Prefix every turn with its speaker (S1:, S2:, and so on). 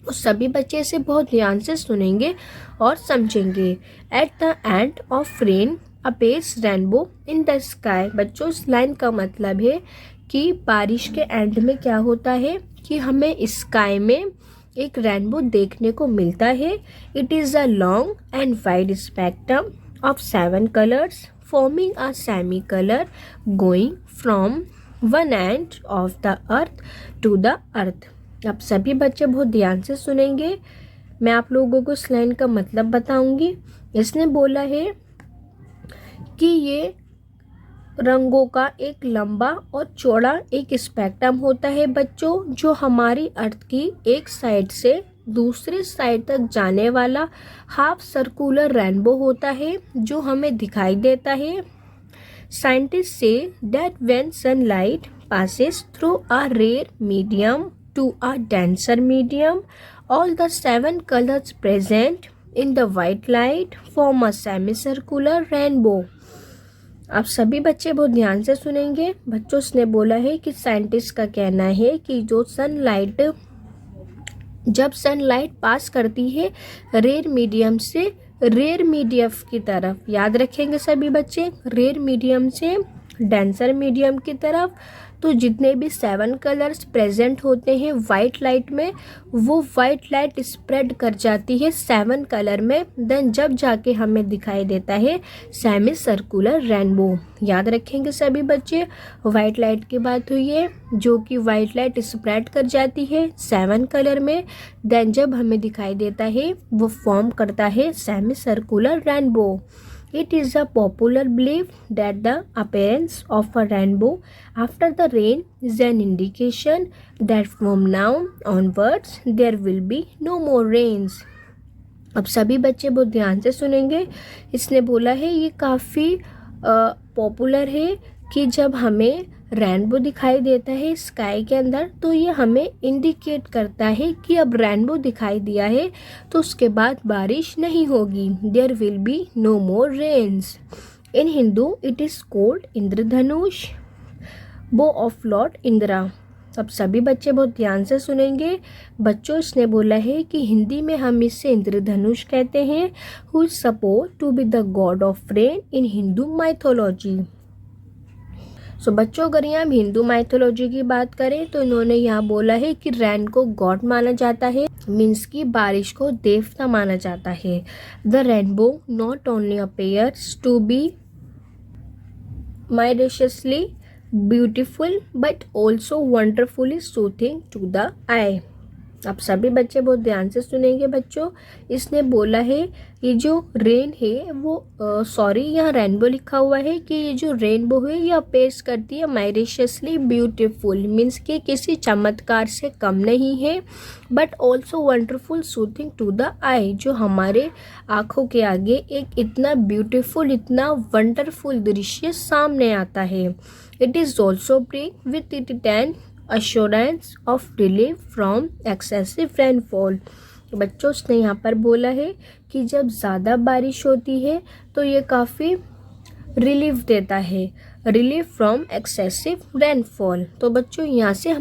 S1: तो सभी बच्चे इसे बहुत ध्यान से सुनेंगे और समझेंगे। At the end of rain appears rainbow in the sky. बच्चों, इस लाइन का मतलब है कि बारिश के एंड में क्या होता है कि हमें स्काई में एक रेनबो देखने को मिलता है। It is a long and wide spectrum of 7 colors forming a semi-color going from one end of the earth to the earth। अब सभी बच्चे बहुत ध्यान से सुनेंगे। मैं आप लोगों को इस लाइन का मतलब बताऊंगी। इसने बोला है कि ये रंगों का एक लंबा और चौड़ा एक स्पेक्ट्रम होता है बच्चों, जो हमारी अर्थ की एक साइड से दूसरे साइड तक जाने वाला हाफ सर्कुलर रेनबो होता है जो हमें दिखाई देता है। Scientist say that when sunlight passes through a rare medium to a denser medium, all the 7 colors present in the white light form a semicircular rainbow। अब सभी बच्चे बहुत ध्यान से सुनेंगे। बच्चों, उसने बोला है कि साइंटिस्ट का कहना है कि जब सनलाइट पास करती है रेयर मीडियम से रेयर मीडियम की तरफ, याद रखेंगे सभी बच्चे, रेयर मीडियम से डेंसर मीडियम की तरफ, तो जितने भी 7 कलर्स प्रेजेंट होते हैं वाइट लाइट में, वो वाइट लाइट स्प्रेड कर जाती है 7 कलर में। देन जब जाके हमें दिखाई देता है सेमी सर्कुलर रेनबो। याद रखेंगे सभी बच्चे, वाइट लाइट की बात हुई है, जो कि वाइट लाइट स्प्रेड कर जाती है 7 कलर में। देन जब हमें दिखाई देता है वो फॉर्म करता है semi circular rainbow. It is a popular belief that the appearance of a rainbow after the rain is an indication that from now onwards there will be no more rains। अब सभी बच्चे बहुत ध्यान से सुनेंगे। इसने बोला है ये काफ़ी पॉपुलर है कि जब हमें रेनबो दिखाई देता है स्काई के अंदर, तो ये हमें इंडिकेट करता है कि अब रेनबो दिखाई दिया है तो उसके बाद बारिश नहीं होगी। There will be no more rains. In Hindu it is called Indradhanush, bow of Lord Indira. अब सभी बच्चे बहुत ध्यान से सुनेंगे। बच्चों, इसने बोला है कि हिंदी में हम इसे इंद्रधनुष कहते हैं, who is supposed to be the god of rain in Hindu mythology. So बच्चों, अगर यहाँ हम हिंदू माइथोलॉजी की बात करें तो इन्होंने यहाँ बोला है कि रैन को गॉड माना जाता है, मीन्स की बारिश को देवता माना जाता है। The rainbow not only appears to be mysteriously beautiful but also wonderfully soothing to the eye. अब सभी बच्चे बहुत ध्यान से सुनेंगे बच्चों। इसने बोला है ये जो रेन है वो यहाँ रेनबो लिखा हुआ है कि ये जो रेनबो है ये अपेयर्स करती है माइरेशियसली ब्यूटीफुल, मीन्स कि किसी चमत्कार से कम नहीं है, but also wonderful soothing to the eye, जो हमारे आँखों के आगे एक इतना ब्यूटीफुल, इतना वंडरफुल दृश्य सामने आता है। It is also bring with it an assurance of relief from excessive rainfall। बच्चों, उसने यहाँ पर बोला है कि जब ज़्यादा बारिश होती है तो ये काफ़ी रिलीफ देता है, रिलीफ फ्रॉम एक्सेसिव रेनफॉल। तो बच्चों, यहाँ से हम